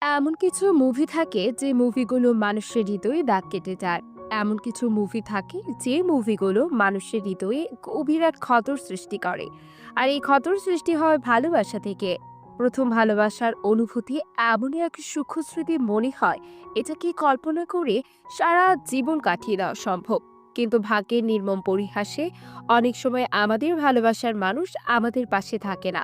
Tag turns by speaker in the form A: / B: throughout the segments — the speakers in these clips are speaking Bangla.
A: এমন কিছু মুভি থাকে যে মুভিগুলো মানুষের হৃদয়ে দাগ কেটে যায়। এমন কিছু মুভি থাকে যে মুভিগুলো মানুষের হৃদয়ে গভীর এক ক্ষতর সৃষ্টি করে। আর এই ক্ষতর সৃষ্টি হয় ভালোবাসা থেকে। প্রথম ভালোবাসার অনুভূতি এমনই এক সূক্ষ্ম স্মৃতি মনে হয় এটাকে কল্পনা করে সারা জীবন কাটিয়ে দেওয়া সম্ভব। কিন্তু ভাগ্যের নির্মম পরিহাসে অনেক সময় আমাদের ভালোবাসার মানুষ আমাদের পাশে থাকে না,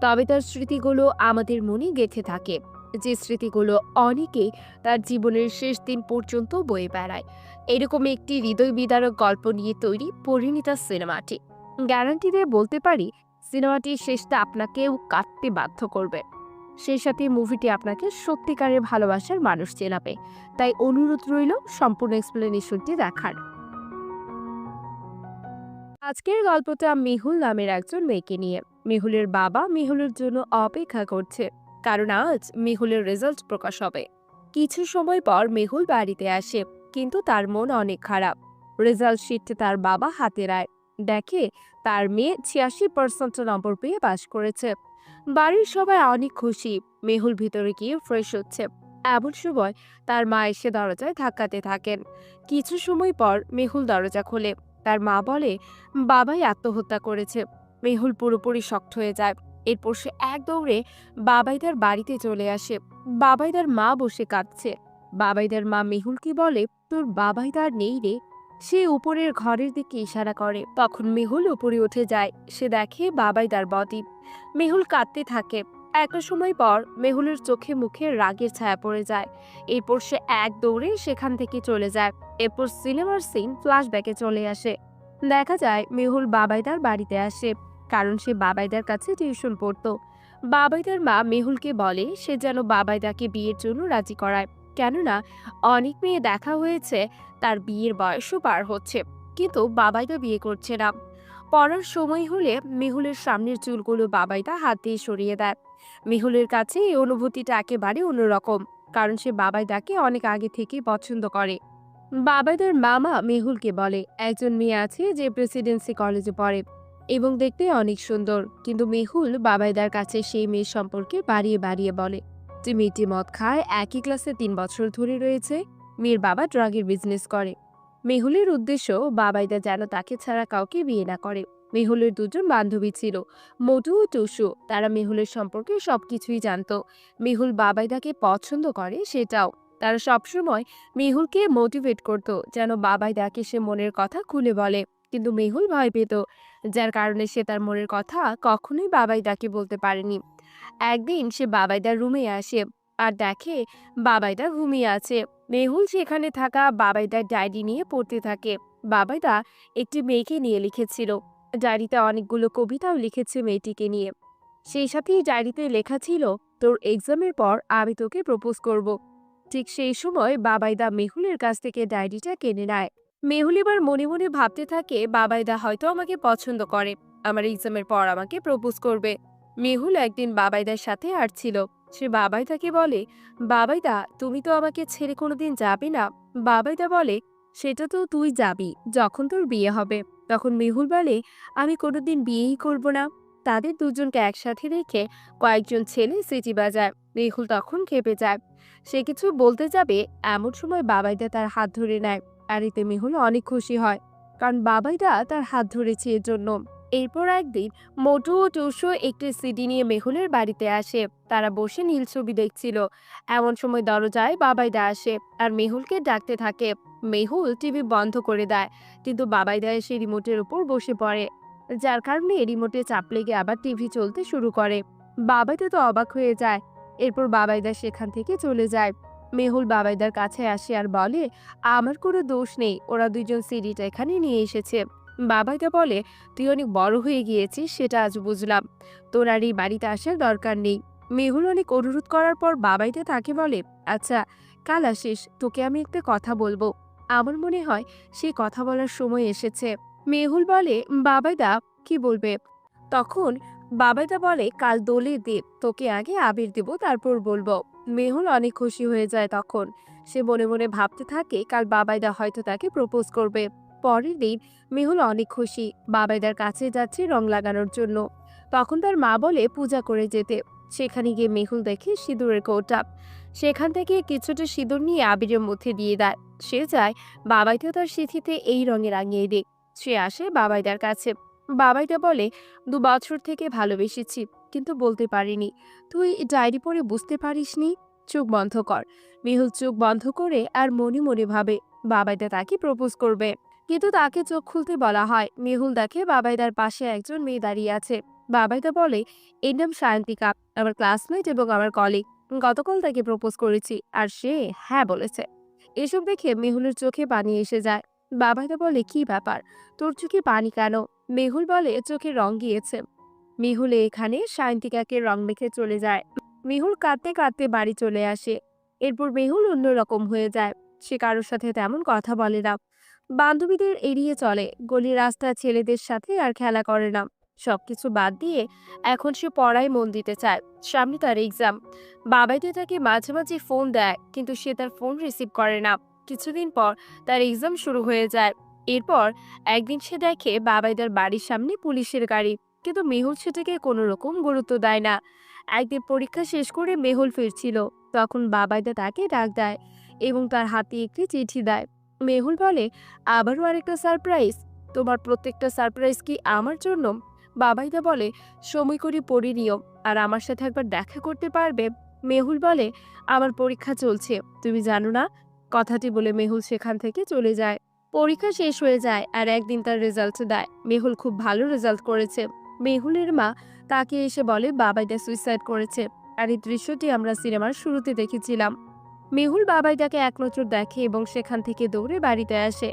A: তবে তার স্মৃতিগুলো আমাদের মনে গেঁথে থাকে। যে স্মৃতিগুলো অনেকেই তার জীবনের শেষ দিন পর্যন্ত বয়ে বেড়ায়। এরকম একটি হৃদয় বিদারক গল্প নিয়ে তৈরি পরিণীতা সিনেমাটি। গ্যারান্টি দিয়ে বলতে পারি, সিনেমাটির শেষটা আপনাকেও কাঁদতে বাধ্য করবে। সেই সাথে মুভিটি আপনাকে সত্যিকারের ভালোবাসার মানুষ চেনাবে। তাই অনুরোধ রইল সম্পূর্ণ এক্সপ্লেনেশনটি দেখার। আজকের গল্পটা মেহুল নামের একজন মেয়েকে নিয়ে। মেহুলের বাবা মেহুলের জন্য অপেক্ষা করছে, কারণ আজ মেহুলের রেজাল্ট প্রকাশ হবে। কিছু সময় পর মেহুল বাড়িতে আসে, কিন্তু তার মন অনেক খারাপ। রেজাল্ট শিটে তার বাবা হাতে রায়, দেখে তার মেয়ে 86% নম্বর পেয়ে পাশ করেছে। বাড়ির সবাই অনেক খুশি। মেহুল ভিতরে গিয়ে ফ্রেশ হচ্ছে, এমন সময় তার মা এসে দরজায় ধাক্কাতে থাকেন। কিছু সময় পর মেহুল দরজা খোলে। তার মা বলে বাবাই আত্মহত্যা করেছে। মেহুল পুরোপুরি শক্ট হয়ে যায়। এরপর সে এক দৌড়ে বাবাইদার বাড়িতে চলে আসে। বাবাইদার মা বসে কাঁদছে। বাবাইদার মা মেহুলকে বলে, তোর বাবাইদার নেই রে। সে উপরের ঘরের দিকে ইশারা করে। তখন মেহুল উপরে উঠে যায়। সে দেখে বাবাইদার বডি। মেহুল কাঁদতে থাকে। একটা সময় পর মেহুলের চোখে মুখে রাগের ছায়া পড়ে যায়। এরপর সে এক দৌড়ে সেখান থেকে চলে যায়। এরপর সিনেমার সিন ফ্ল্যাশব্যাকে চলে আসে। দেখা যায় মেহুল বাবাইদার বাড়িতে আসে, কারণ সে বাবাইদার কাছে টিউশন পড়তো। বাবাইদার মা মেহুলকে বলে সে যেন বাবাইদাকে বিয়ের জন্য রাজি করায়, কেননা অনেক মেয়ে দেখা হয়েছে, তার বিয়ের বয়সও পার হচ্ছে, কিন্তু বাবাইদা বিয়ে করছে না। পড়ার সময় হলে মেহুলের সামনের চুলগুলো বাবাইদা হাত দিয়ে সরিয়ে দেয়। মেহুলের কাছে এই অনুভূতিটা একেবারে অন্যরকম, কারণ সে বাবাইদাকে অনেক আগে থেকেই পছন্দ করে। বাবাইদার মামা মেহুলকে বলে, একজন মেয়ে আছে যে প্রেসিডেন্সি কলেজে পড়ে এবং দেখতে অনেক সুন্দর, কিন্তু মেহুল বাবাইদার কাছে সেই মেয়ে সম্পর্কে বাড়িয়ে বাড়িয়ে বলে যে মেয়েটি মদ খায়, একই ক্লাসে 3 বছর ধরে রয়েছে, মেয়ের বাবা ড্রাগের বিজনেস করে। মেহুলের উদ্দেশ্য বাবাইদা যেন তাকে ছাড়া কাউকে বিয়ে না করে। মেহুলের দুজন বান্ধবী ছিল, মোটু ও টুসু। তারা মেহুলের সম্পর্কে সবকিছুই জানতো। মেহুল বাবাইদাকে পছন্দ করে সেটাও। তারা সবসময় মেহুলকে মোটিভেট করত যেন বাবাইদাকে সে মনের কথা খুলে বলে, কিন্তু মেহুল ভয় পেত, যার কারণে সে তার মনের কথা কখনোই বাবাইদাকে বলতে পারেনি। একদিন সে বাবাইদার রুমে আসে আর দেখে বাবাইদা ঘুমিয়ে আছে। মেহুল সেখানে থাকা বাবাইদার ডায়েরি নিয়ে পড়তে থাকে। বাবাইদা একটি মেয়েকে নিয়ে লিখেছিল। ডায়েরিতে অনেকগুলো কবিতাও লিখেছে মেয়েটিকে নিয়ে। সেই সাথেই ডায়েরিতে লেখা ছিল, তোর এক্সামের পর আমি তোকে প্রপোজ করব। ঠিক সেই সময় বাবাইদা মেহুলের কাছ থেকে ডায়েরিটা কিনে নেয়। মেহুল এবার মনে মনে ভাবতে থাকে, বাবাইদা হয়তো আমাকে পছন্দ করে, আমার এক্সামের পর আমাকে প্রপোজ করবে। মেহুল একদিন বাবাইদার সাথে হাঁটছিল। সে বাবাইদাকে বলে, বাবাইদা তুমি তো আমাকে ছেড়ে কোনোদিন যাবে না। বাবাইদা বলে, সেটা তো তুই যাবি যখন তোর বিয়ে হবে। তখন মেহুল বলে, আমি কোনোদিন বিয়েই করব না। তাদের দুজনকে একসাথে রেখে কয়েকজন ছেলে সিটি বাজায়। মেহুল তখন খেপে যায়। সে কিছু বলতে যাবে, এমন সময় বাবাইদা তার হাত ধরে নেয়। আর এতে মেহুল অনেক খুশি হয়, কারণ বাবাইদা তার হাত ধরেছে এর জন্য। এরপর একদিন মোটু ও টুসু একটি সিডি নিয়ে মেহুলের বাড়িতে আসে। তারা বসে নীল ছবি দেখছিল। এমন সময় দরজায় বাবাইদা আসে আর মেহুলকে ডাকতে থাকে। মেহুল টিভি বন্ধ করে দেয়, কিন্তু বাবাইদা এসে রিমোটের উপর বসে পড়ে, যার কারণে রিমোটে চাপ লেগে আবার টিভি চলতে শুরু করে। বাবাইদা তো অবাক হয়ে যায়। এরপর বাবাইদা সেখান থেকে চলে যায়। মেহুল বাবাইদার কাছে আসে আর বলে, আমার কোনো দোষ নেই, ওরা দুজন সিডিটা এখানে নিয়ে এসেছে। বাবাইদা বলে, তুই অনেক বড় হয়ে গিয়েছিস, সেটা আজ বুঝলাম, তোর আর এই বাড়িতে আসার দরকার নেই। মেহুল অনেক অনুরোধ করার পর বাবাইদা তাকে বলে, আচ্ছা কাল আসিস, তোকে আমি একটা কথা বলবো। আমার মনে হয় সে কথা বলার সময় এসেছে। মেহুল বলে, বাবাইদা কি বলবে? তখন বাবাইদা বলে, কাল দোলের দিন তোকে আগে আবির দেব, তারপর বলবো। মেহুল অনেক খুশি হয়ে যায়। তখন সে মনে মনে ভাবতে থাকে, কাল বাবাইদা হয়তো তাকে প্রপোজ করবে। পরের দিন মেহুল অনেক খুশি, বাবাইদার কাছে যাচ্ছে রং লাগানোর জন্য। তখন তার মা বলে পূজা করে যেতে। সেখানে গিয়ে মেহুল দেখে সিঁদুরের কৌটা। সেখান থেকে কিছুটা সিঁদুর নিয়ে আবিরের মধ্যে দিয়ে দেয়। সে চায় বাবাইটা তার সিঁথিতে এই রঙে রাঙিয়ে দিক। সে আসে বাবাইদার কাছে। বাবাইদা বলে, 2 বছর থেকে ভালোবেসেছি, কিন্তু বলতে পারিনি। তুই ডায়েরি পড়ে বুঝতে পারিসনি? চোখ বন্ধ কর। মেহুল চোখ বন্ধ করে আর মনে মনে ভাবে বাবাইদা তাকে প্রপোজ করবে। কিন্তু তাকে চোখ খুলতে বলা হয়। মেহুল দেখে বাবাইদার পাশে একজন মেয়ে দাঁড়িয়ে আছে। বাবাইদা বলে, এর নাম সায়ন্তিকা, আমার ক্লাসমেট এবং আমার কলিগ। গতকাল তাকে প্রপোজ করেছি আর সে হ্যাঁ বলেছে। এসব দেখে মেহুলের চোখে পানি এসে যায়। বাবাইদা বলে, কি ব্যাপার, তোর চোখে পানি কেন? মেহুল বলে, চোখে রং গিয়েছে। মেহুল এখানে সায়ন্তিকাকে রং মেখে চলে যায়। মেহুল কাঁদতে কাঁদতে বাড়ি চলে আসে। এরপর মেহুল অন্যরকম হয়ে যায়। সে কারোর সাথে তেমন কথা বলে না, বান্ধবীদের এড়িয়ে চলে, গলি রাস্তা ছেলেদের সাথে আর খেলা করে না। সবকিছু বাদ দিয়ে এখন সে পড়ায় মন দিতে চায়। সামনে তার এক্সাম। বাবাইতে তাকে মাঝে মাঝে ফোন দেয়, কিন্তু সে তার ফোন রিসিভ করে না। কিছুদিন পর তার এক্সাম শুরু হয়ে যায়। এরপর একদিন সে দেখে বাবাইদার বাড়ির সামনে পুলিশের গাড়ি, কিন্তু মেহুল সেটাকে কোনো রকম গুরুত্ব দেয় না। একদিন পরীক্ষা শেষ করে মেহুল ফিরছিল, তখন বাবাইদা তাকে ডাক দেয় এবং তার হাতে একটি চিঠি দেয়। মেহুল বলে, আবারও আরেকটা সারপ্রাইজ? তোমার প্রত্যেকটা সারপ্রাইজ কি আমার জন্য? বাবাইদা বলে, সময় করে পড়ে নিও, আর আমার সাথে একবার দেখা করতে পারবে? মেহুল বলে, আমার পরীক্ষা চলছে, তুমি জানো না? কথাটি বলে মেহুল সেখান থেকে চলে যায়। পরীক্ষা শেষ হয়ে যায় আর একদিন তার রেজাল্ট দেয়। মেহুল খুব ভালো রেজাল্ট করেছে। মেহুলের মা তাকে এসে বলে বাবাইদা সুইসাইড করেছে। আর এই দৃশ্যটি আমরা সিনেমার শুরুতে দেখেছিলাম। মেহুল বাবাইদাকে এক নজর দেখে এবং সেখান থেকে দৌড়ে বাড়িতে আসে।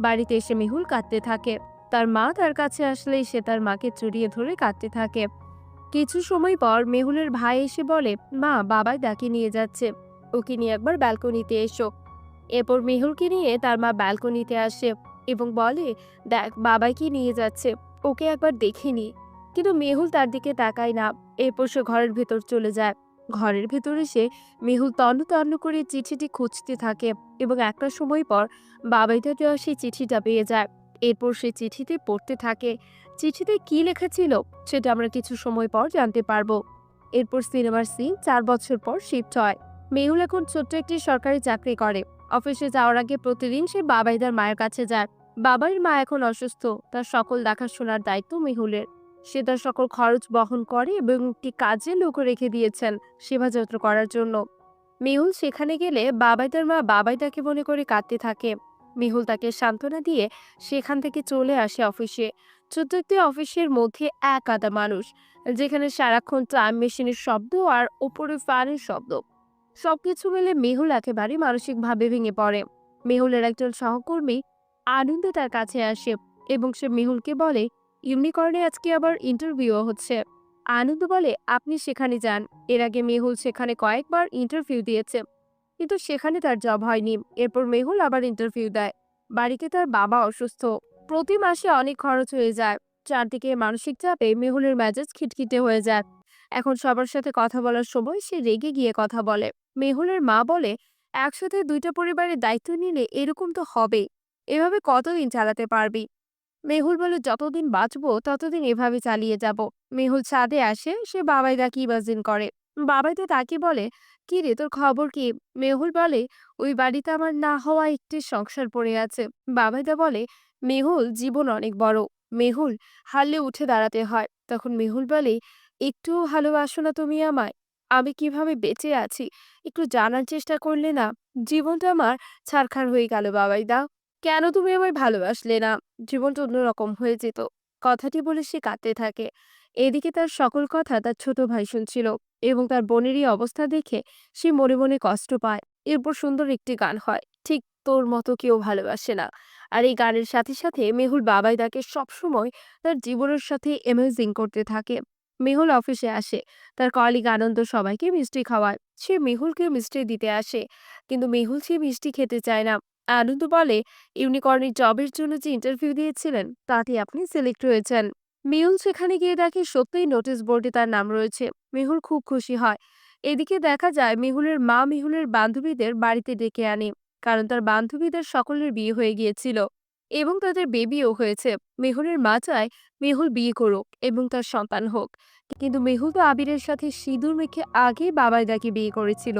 A: বাড়িতে এসে মেহুল কাঁদতে থাকে। তার মা তার কাছে আসলেই সে তার মাকে জড়িয়ে ধরে কাঁদতে থাকে। কিছু সময় পর মেহুলের ভাই এসে বলে, মা বাবাইদাকে নিয়ে যাচ্ছে, ওকে নিয়ে একবার ব্যালকনিতে এসো। এরপর মেহুলকে নিয়ে তার মা ব্যালকনিতে আসে এবং বলে, দেখ বাবাইকে নিয়ে যাচ্ছে, ওকে একবার দেখে নি। কিন্তু মেহুল তার দিকে তাকায় না। এরপর সে ঘরের ভেতর চলে যায়। ঘরের ভেতরে সে মেহুল তন্ন তন্ন করে চিঠিটি খুঁজতে থাকে এবং একটা সময় পর বাবাইটা দেওয়া সেই চিঠিটা পেয়ে যায়। এরপর সে চিঠিতে পড়তে থাকে। চিঠিতে কি লেখা ছিল সেটা আমরা কিছু সময় পর জানতে পারবো। এরপর সিনেমার সিন 4 বছর পর শিফট হয়। মেহুল এখন ছোট্ট একটি সরকারি চাকরি করে। অফিসে যাওয়ার আগে প্রতিদিন সে বাবাইদার মায়ের কাছে যায়। বাবার মা এখন অসুস্থ, তার সকল দেখাশোনার দায়িত্ব মেহুলের। সে তার সকল খরচ বহন করে এবং একটি কাজে লোক রেখে দিয়েছেন সেবা যত্ন করার জন্য। মেহুল সেখানে গেলে বাবাইদার মা বাবাইদাকে মনে করে কাঁদতে থাকে। মেহুল তাকে সান্ত্বনা দিয়ে সেখান থেকে চলে আসে অফিসে। ছোট্ট একটি অফিসের মধ্যে এক আধা মানুষ, যেখানে সারাক্ষণ টাইম মেশিনের শব্দ আর ওপরে ফ্যানের শব্দ। সবকিছু মিলে মেহুল একেবারে মানসিকভাবে ভেঙে পড়ে। মেহুলের একজন সহকর্মী আনন্দে তার কাছে আসে এবং সে মেহুলকে বলে, ইউনিকর্নে আজকে আবার ইন্টারভিউ হচ্ছে। আনন্দ বলে, আপনি সেখানে যান। এর আগে মেহুল সেখানে কয়েকবার ইন্টারভিউ দিয়েছে, কিন্তু সেখানে তার জব হয়নি। এরপর মেহুল আবার ইন্টারভিউ দেয়। বাড়িতে তার বাবা অসুস্থ, প্রতি মাসে অনেক খরচ হয়ে যায়। চারদিকে মানসিক চাপে মেহুলের মেজাজ খিটখিটে হয়ে যায়। এখন সবার সাথে কথা বলার সময় সে রেগে গিয়ে কথা বলে। মেহুলের মা বলে, একসাথে দুইটা পরিবারের দায়িত্ব নিলে এরকম তো হবে, এভাবে কতদিন চালাতে পারবি? মেহুল বলে, যতদিন বাঁচবো ততদিন এভাবে চালিয়ে যাব। মেহুল ছাদে আসে, সে বাবাইদা কি বাজিন করে। বাবাইদা তাকে বলে, কি রে, তোর খবর কি? মেহুল বলে, ওই বাড়িতে আমার না হওয়া একটি সংসার পড়ে আছে। বাবাইদা বলে, মেহুল, জীবন অনেক বড়। মেহুল, হারলে উঠে দাঁড়াতে হয়। তখন মেহুল বলে, একটু ভালোবাসো না তুমি আমায়? আমি কিভাবে বেঁচে আছি একটু জানার চেষ্টা করলে না? জীবনটা আমার ছারখার হয়ে গেল বাবাইদা। কেন তুমি আমায় ভালোবাসলে না? জীবনটা অন্যরকম হয়ে যেত। কথাটি বলে সে কাঁদতে থাকে। এদিকে তার সকল কথা তার ছোট ভাই শুনছিল এবং তার বোনেরই অবস্থা দেখে সে মনে মনে কষ্ট পায়। এরপর সুন্দর একটি গান হয়, ঠিক তোর মতো কেউ ভালোবাসে না। আর এই গানের সাথে সাথে মেহুল বাবাইদাকে সবসময় তার জীবনের সাথে অ্যামেজিং করতে থাকে। মেহুল অফিসে আসে, তার কলিগ আনন্দ সবাইকে মিষ্টি খাওয়ায়। সে মেহুলকে মিষ্টি দিতে আসে, কিন্তু মেহুল সে মিষ্টি খেতে চায় না। আনন্দ বলে, ইউনিকর্নের জবের জন্য যে ইন্টারভিউ দিয়েছিলেন তাতে আপনি সিলেক্ট হয়েছেন। মেহুল সেখানে গিয়ে দেখে সত্যিই নোটিশ বোর্ডে তার নাম রয়েছে। মেহুল খুব খুশি হয়। এদিকে দেখা যায় মেহুলের মা মেহুলের বান্ধবীদের বাড়িতে ডেকে আনে, কারণ তার বান্ধবীদের সকলের বিয়ে হয়ে গিয়েছিল। এবং তাদের বেবিও হয়েছে। মেহুলের মা চায় মেহুল বিয়ে করুক এবং তার সন্তান হোক। কিন্তু মেহুল তো আবিরের সাথে সিঁদুর মেখে আগেই বাবাইদাকে বিয়ে করেছিল।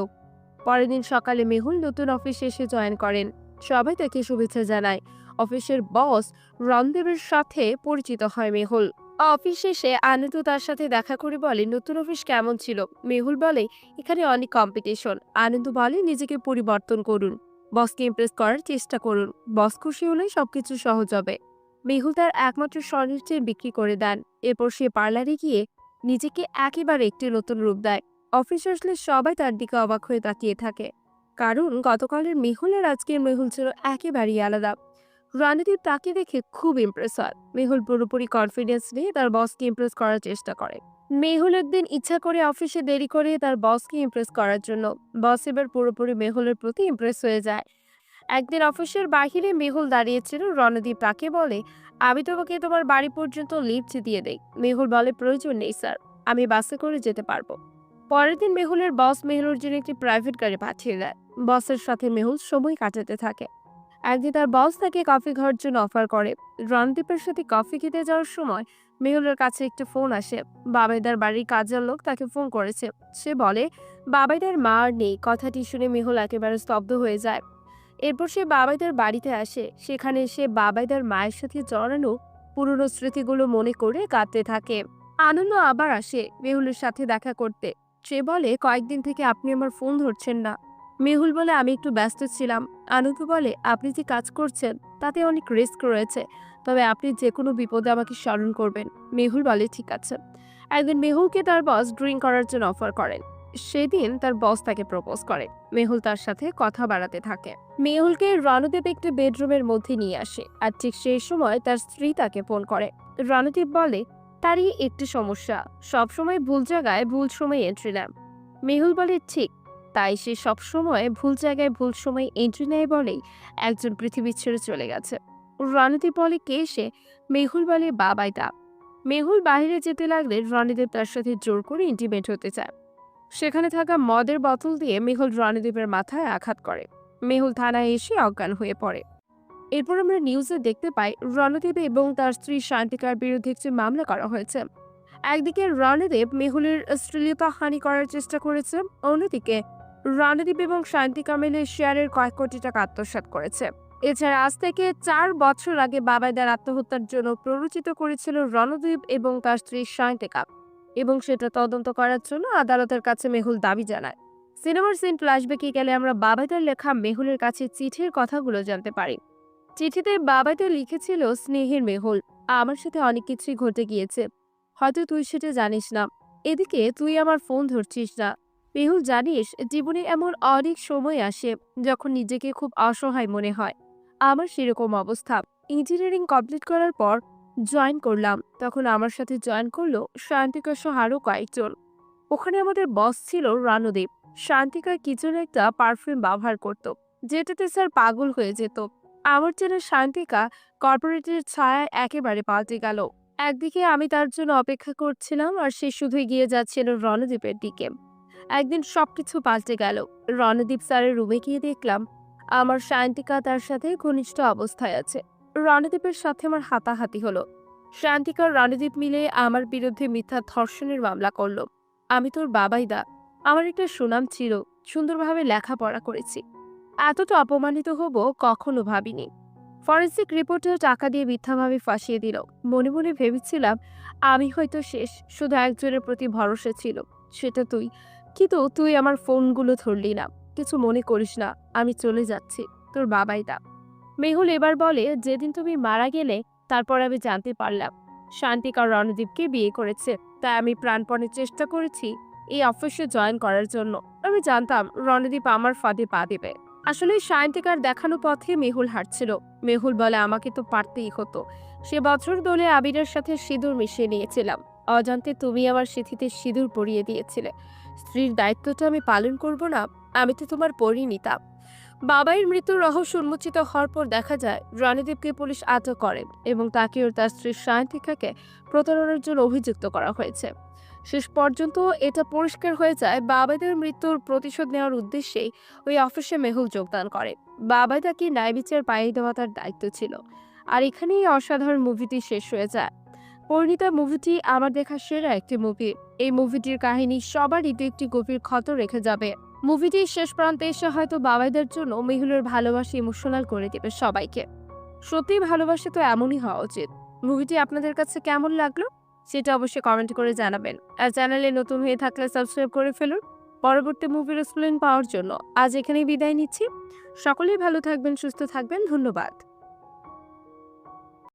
A: পরের দিন সকালে মেহুল নতুন অফিসে এসে জয়েন করেন। সবাই তাকে শুভেচ্ছা জানায়। অফিসের বস রণদেবের সাথে পরিচিত হয় মেহুল। অফিস শেষে আনন্দ তার সাথে দেখা করে বলে নতুন অফিস কেমন ছিল। মেহুল বলে এখানে অনেক কম্পিটিশন। আনন্দ বলে নিজেকে পরিবর্তন করুন, বসকে ইমপ্রেস করার চেষ্টা করুন, বস খুশি হলে সবকিছু সহজ হবে। মেহুল তার একমাত্র স্বর্ণের চেন বিক্রি করে দেন। এরপর সে পার্লারে গিয়ে নিজেকে একেবারে একটি নতুন রূপ দেয়। অফিস আসলে সবাই তার দিকে অবাক হয়ে তাকিয়ে থাকে, কারণ গতকালের মেহুল আর আজকের মেহুল ছিল একেবারেই আলাদা। রণদীপ তাকে দেখে খুব ইমপ্রেস হয়। মেহুল পুরোপুরি কনফিডেন্স নিয়ে তার বসকে ইমপ্রেস করার চেষ্টা করে। মেহুল একদিন ইচ্ছা করে অফিসে দেরি করে তার বসকে ইমপ্রেস করার জন্য। বস এবার পুরোপুরি মেহুলের প্রতি ইমপ্রেস হয়ে যায়। একদিন অফিসের বাহিরে মেহুল দাঁড়িয়েছিল। রণদীপ তাকে বলে আমি তোমাকে তোমার বাড়ি পর্যন্ত লিফট দিয়ে দেই। মেহুল বলে প্রয়োজন নেই স্যার, আমি বাসে করে যেতে পারবো। পরের দিন মেহুলের বস মেহুলের জন্য একটি প্রাইভেট গাড়ি পাঠিয়ে দেয়। বসের সাথে মেহুল সময় কাটাতে থাকে। একদিন তার বস তাকে কফি খাওয়ার জন্য অফার করে। রণদীপের সাথে কফি খেতে যাওয়ার সময় মেহুলের কাছে একটা ফোন আসে। বাবাইদার বাড়ির কাজের লোক তাকে ফোন করেছে। সে বলে বাবাইদার মা আর নেই। কথাটি শুনে মেহুল একেবারে স্তব্ধ হয়ে যায়। এরপর সে বাবাইদার বাড়িতে আসে। সেখানে সে বাবাইদার মায়ের সাথে জড়ানো পুরনো স্মৃতিগুলো মনে করে কাঁদতে থাকে। আনন্দ আবার আসে মেহুলের সাথে দেখা করতে। সে বলে কয়েকদিন থেকে আপনি আমার ফোন ধরছেন না। মেহুল বলে আমি একটু ব্যস্ত ছিলাম। আনন্দ বলে আপনি যে কাজ করছেন তাতে অনেক রিস্ক রয়েছে, তবে আপনি যে কোনো বিপদে আমাকে স্মরণ করবেন। মেহুল বলে ঠিক আছে। একদিন মেহুলকে তার বস ড্রিঙ্ক করার জন্য অফার করেন। সেদিন তার বস তাকে প্রপোজ করে। মেহুল তার সাথে কথা বাড়াতে থাকে। মেহুলকে রণদীপ একটি বেডরুমের মধ্যে নিয়ে আসে, আর ঠিক সেই সময় তার স্ত্রী তাকে ফোন করে। রণদীপ বলে তারই একটি সমস্যা, সবসময় ভুল জায়গায় ভুল সময় এন্ট্রি নেয়। মেহুল বলে ঠিক, তাই সে সবসময় ভুল জায়গায় ভুল সময় এন্ট্রি নেয় বলেই একজন পৃথিবী ছেড়ে চলে গেছে। রণদীপ বলে কে সে। মেহুল বলে বাবাইদা। মেহুল বাইরে যেতে লাগলে রণদীপ তার সাথে জোর করে ইন্টিমেট হতে চায়। সেখানে থাকা মদের বোতল দিয়ে মেহুল রণদীপের মাথায় আঘাত করে। মেহুল থানায় এসে অজ্ঞান হয়ে পড়ে। এরপর আমরা নিউজে দেখতে পাই রণদীপ এবং তার স্ত্রী শান্তিকার বিরুদ্ধে একটি মামলা করা হয়েছে। একদিকে রণদীপ মেহুলের শ্লীলতাহানি করার চেষ্টা করেছে, অন্যদিকে রণদীপ এবং শান্তিকা মিলে শেয়ারের কয়েক কোটি টাকা আত্মসাৎ করেছে। এছাড়া আজ থেকে 4 বছর আগে বাবাইদার আত্মহত্যার জন্য প্ররোচিত করেছিল রণদীপ এবং তার স্ত্রী শান্তিকা, এবং সেটা তদন্ত করার জন্য আদালতের কাছে মেহুল দাবি জানায়। সিনেমার সিন ফ্ল্যাশব্যাকে গেলে আমরা বাবাইদার লেখা মেহুলের কাছে চিঠির কথাগুলো জানতে পারি। চিঠিতে বাবাইদা লিখেছিল স্নেহের মেহুল, আমার সাথে অনেক কিছুই ঘটে গিয়েছে, হয়তো তুই সেটা জানিস না। এদিকে তুই আমার ফোন ধরছিস না। মেহুল জানিস জীবনে এমন অনেক সময় আসে যখন নিজেকে খুব অসহায় মনে হয়। আমার সেরকম অবস্থা। ইঞ্জিনিয়ারিং কমপ্লিট করার পর জয়েন করলাম, তখন আমার সাথে জয়েন করলো শান্তিকা সহ আরো কয়েকজন। ওখানে আমাদের বস ছিল রণদীপ। শান্তিকা কিছু একটা পারফিউম ব্যবহার করত, যেটাতে স্যার পাগল হয়ে যেত। আমার চেনা শান্তিকা কর্পোরেটের ছায়ায় একেবারে পাল্টে গেল। একদিকে আমি তার জন্য অপেক্ষা করছিলাম, আর সে শুধু এগিয়ে যাচ্ছিল রণদীপের দিকে। একদিন সবকিছু পাল্টে গেল। রণদীপ স্যারের রুমে গিয়ে দেখলাম আমার শান্তিকা তার সাথে ঘনিষ্ঠ অবস্থায় আছে। রণদীপের সাথে আমার হাতাহাতি হলো। শান্তিকা আর রণদীপ মিলে আমার বিরুদ্ধে মিথ্যা ধর্ষণের মামলা করলো। আমি তোর বাবাইদা, আমার একটা সুনাম ছিল, সুন্দরভাবে লেখাপড়া করেছি, এতটা অপমানিত হব কখনো ভাবিনি। ফরেন্সিক রিপোর্টেও টাকা দিয়ে মিথ্যাভাবে ফাঁসিয়ে দিল। মনে মনে ভেবেছিলাম আমি হয়তো শেষ, শুধু একজনের প্রতি ভরসা ছিল, সেটা তুই। কিন্তু তুই আমার ফোনগুলো ধরলি না। কিছু মনে করিস না, আমি চলে যাচ্ছি, তোর বাবাইদা। মেহুল এবার বলে যেদিন তুমি মারা গেলে তারপর আমি জানতে পারলাম শান্তিকা রণদীপকে বিয়ে করেছে। তাই আমি প্রাণপণে চেষ্টা করেছি এই অফিসে জয়েন করার জন্য। আমি জানতাম রণদীপ আমার ফাঁদে পা দেবে। আসলে শান্তিকার দেখানো পথে মেহুল হাঁটছিল। মেহুল বলে আমাকে তো পারতেই হতো। সে বছর দোলে আবিরের সাথে সিঁদুর মিশিয়ে নিয়েছিলাম। অজান্তে তুমি আমার সিঁথিতে সিঁদুর পরিয়ে দিয়েছিলে। স্ত্রীর দায়িত্বটা আমি পালন করব না? আমি তো তোমার পরিণীতা। বাবাইয়ের মৃত্যুর রহস্য উন্মোচিত হওয়ার পর দেখা যায় রণদীপকে পুলিশ আটক করে এবং তাকে ও তার স্ত্রী শান্তিকাকে প্রতারণার জন্য অভিযুক্ত করা হয়েছে। শেষ পর্যন্ত এটা পরিষ্কার হয়ে যায় বাবাইদের মৃত্যুর প্রতিশোধ নেওয়ার উদ্দেশ্যেই ওই অফিসে মেহুল যোগদান করে। বাবাইদাকে ন্যায় বিচার পাইয়ে দেওয়া তার দায়িত্ব ছিল। আর এখানেই অসাধারণ মুভিটি শেষ হয়ে যায়। পরিণীতা মুভিটি আমার দেখা সেরা একটি মুভি। এই মুভিটির কাহিনী সবার হৃদয়ে একটি গভীর ক্ষত রেখে যাবে। মুভিটির শেষ প্রান্তে এসে হয়তো বাবাইদের জন্য মেহুলের ভালোবাসা ইমোশনাল করে দেবে সবাইকে। সত্যি ভালোবাসা তো এমনই হওয়া উচিত। মুভিটি আপনাদের কাছে কেমন লাগলো সেটা অবশ্যই কমেন্ট করে জানাবেন। আর চ্যানেলে নতুন হয়ে থাকলে সাবস্ক্রাইব করে ফেলুন পরবর্তী মুভির এক্সপ্লেন পাওয়ার জন্য। আজ এখানেই বিদায় নিচ্ছি। সকলেই ভালো থাকবেন, সুস্থ থাকবেন। ধন্যবাদ।